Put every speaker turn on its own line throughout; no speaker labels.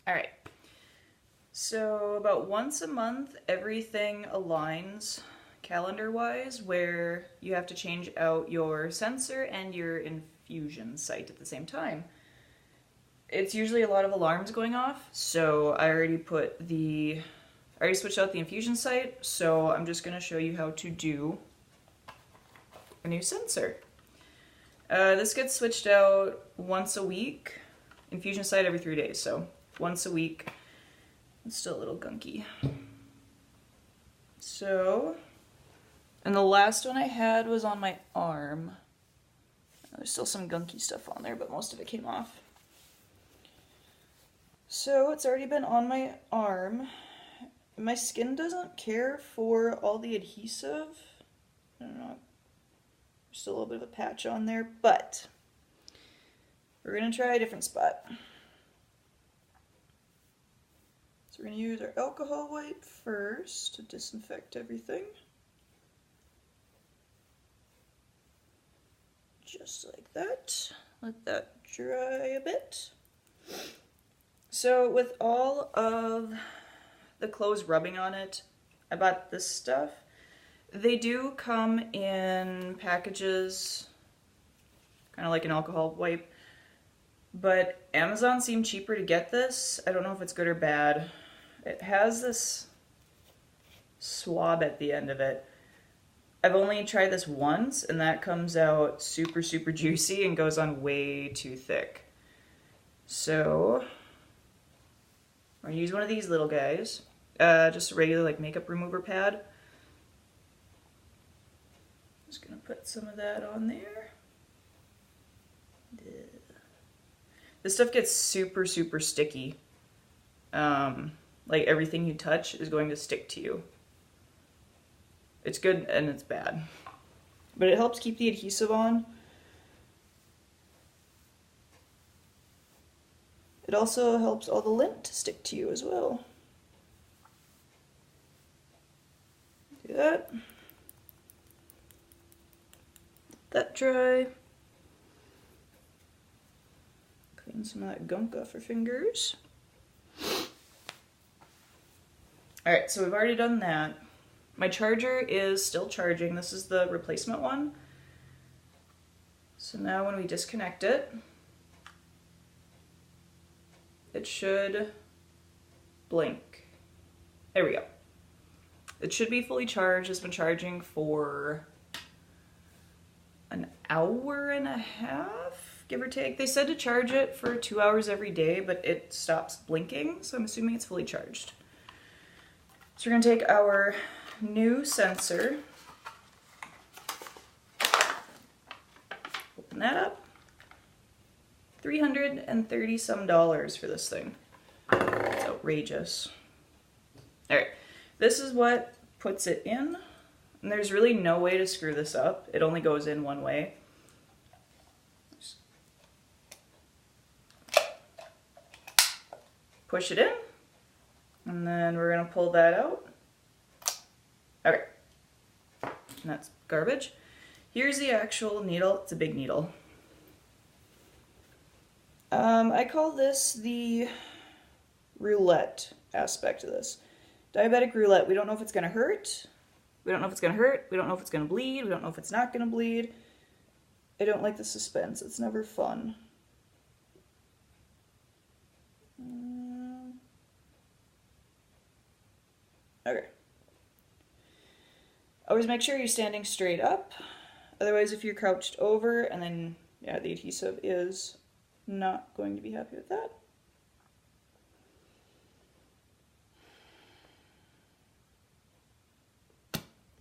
All right. So about once a month, everything aligns calendar-wise where you have to change out your sensor and your infusion site at the same time. It's usually a lot of alarms going off, so I already switched out the infusion site, so I'm just going to show you how to do a new sensor. This gets switched out once a week, infusion site every 3 days, so once a week. It's still a little gunky. So, and the last one I had was on my arm. There's still some gunky stuff on there, but most of it came off. So it's already been on my arm. My skin doesn't care for all the adhesive. I don't know. There's still a little bit of a patch on there, but we're gonna try a different spot. So we're gonna use our alcohol wipe first to disinfect everything. Just like that. Let that dry a bit. So with all of the clothes rubbing on it, I bought this stuff. They do come in packages, kind of like an alcohol wipe, but Amazon seemed cheaper to get this. I don't know if it's good or bad. It has this swab at the end of it. I've only tried this once, and that comes out super, super juicy and goes on way too thick. So I'm gonna use one of these little guys, just a regular like makeup remover pad. Just gonna put some of that on there. This stuff gets super, super sticky. Like everything you touch is going to stick to you. It's good and it's bad, but it helps keep the adhesive on. It also helps all the lint to stick to you as well. Do that. Let that dry. Clean some of that gunk off your fingers. Alright, so we've already done that. My charger is still charging. This is the replacement one. So now when we disconnect it, it should blink. There we go. It should be fully charged. It's been charging for an hour and a half, give or take. They said to charge it for 2 hours every day, but it stops blinking, so I'm assuming it's fully charged. So we're gonna take our new sensor, open that up. $330 some for this thing. It's outrageous. Alright, this is what puts it in, and there's really no way to screw this up. It only goes in one way. Just push it in, and then we're gonna pull that out. Okay, and that's garbage. Here's the actual needle. It's a big needle. I call this the roulette aspect of this. Diabetic roulette. We don't know if it's going to hurt. We don't know if it's going to hurt. We don't know if it's going to bleed. We don't know if it's not going to bleed. I don't like the suspense. It's never fun. Okay. Always make sure you're standing straight up. Otherwise, if you're crouched over, and then, yeah, the adhesive is not going to be happy with that.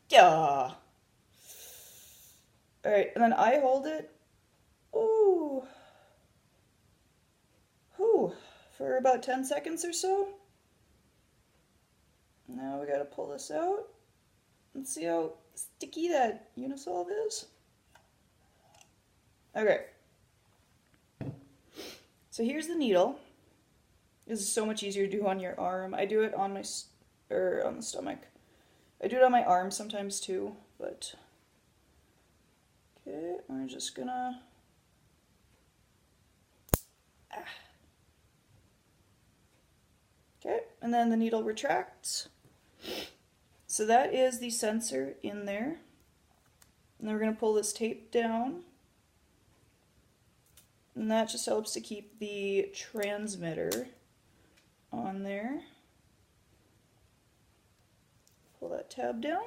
Yeah. Alright, and then I hold it. Ooh. Whew. For about 10 seconds or so. Now we gotta pull this out and see how sticky that Unisolve is. Okay. So here's the needle. This is so much easier to do on your arm. I do it on my, on the stomach. I do it on my arm sometimes too, but. Okay, I'm just gonna. Okay, and then the needle retracts. So that is the sensor in there. And then we're going to pull this tape down. And that just helps to keep the transmitter on there. Pull that tab down.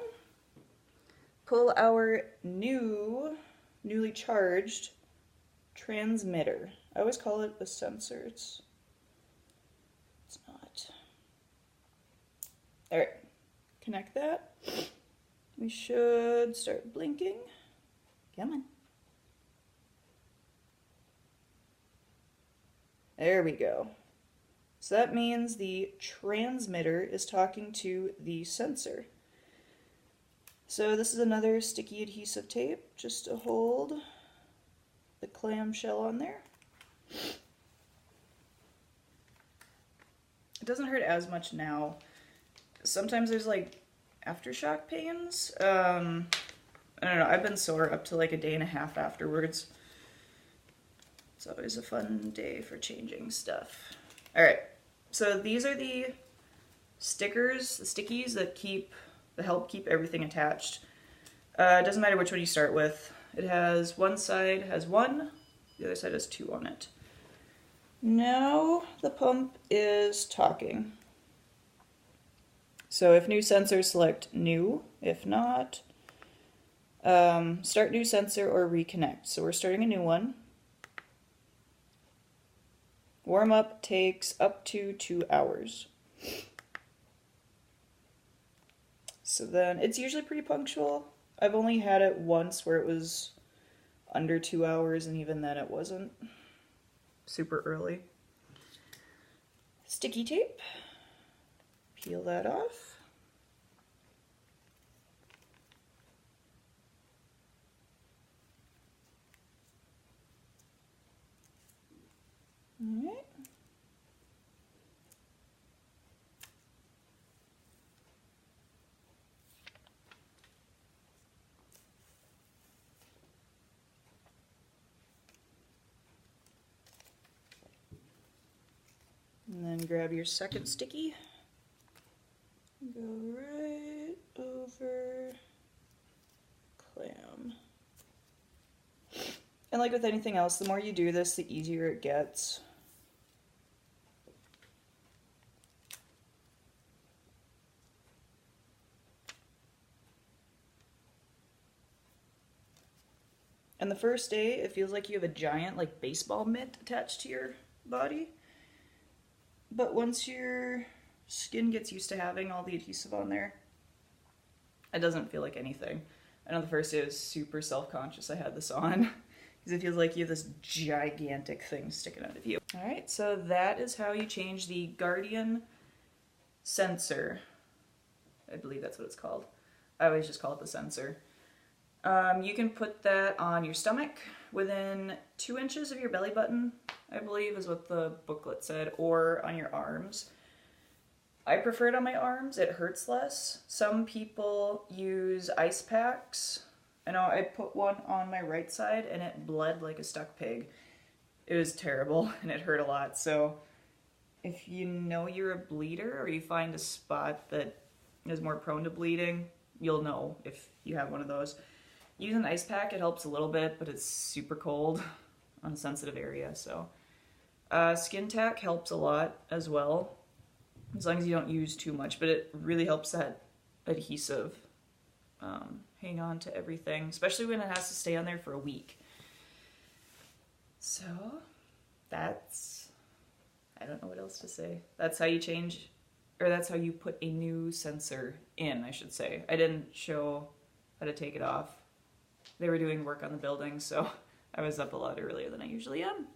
Pull our newly charged transmitter. I always call it a sensor. It's not. All right, connect that. We should start blinking. Come on. There we go. So that means the transmitter is talking to the sensor. So this is another sticky adhesive tape just to hold the clamshell on there. It doesn't hurt as much now. Sometimes there's like aftershock pains. I don't know, I've been sore up to like a day and a half afterwards. It's always a fun day for changing stuff. Alright, so these are the stickers, the stickies that help keep everything attached. It doesn't matter which one you start with. It has one side has 1, the other side has 2 on it. Now the pump is talking. So if new sensor, select new. If not, start new sensor or reconnect. So we're starting a new one. Warm up takes up to 2 hours. So then it's usually pretty punctual. I've only had it once where it was under 2 hours, and even then it wasn't super early. Sticky tape. Peel that off. All right. And then grab your second sticky. Go right over clam. And like with anything else, the more you do this, the easier it gets. And the first day, it feels like you have a giant like baseball mitt attached to your body. But once your skin gets used to having all the adhesive on there, it doesn't feel like anything. I know the first day I was super self-conscious I had this on because it feels like you have this gigantic thing sticking out of you. All right, so that is how you change the Guardian sensor. I believe that's what it's called. I always just call it the sensor. You can put that on your stomach within 2 inches of your belly button, I believe is what the booklet said, or on your arms. I prefer it on my arms, it hurts less. Some people use ice packs. I know I put one on my right side and it bled like a stuck pig. It was terrible and it hurt a lot. So if you know you're a bleeder or you find a spot that is more prone to bleeding, you'll know if you have one of those. Use an ice pack, it helps a little bit, but it's super cold on a sensitive area, so. Skin tack helps a lot as well, as long as you don't use too much, but it really helps that adhesive hang on to everything, especially when it has to stay on there for a week. So, that's, I don't know what else to say. That's how you change, or that's how you put a new sensor in, I should say. I didn't show how to take it off. They were doing work on the building, so I was up a lot earlier than I usually am.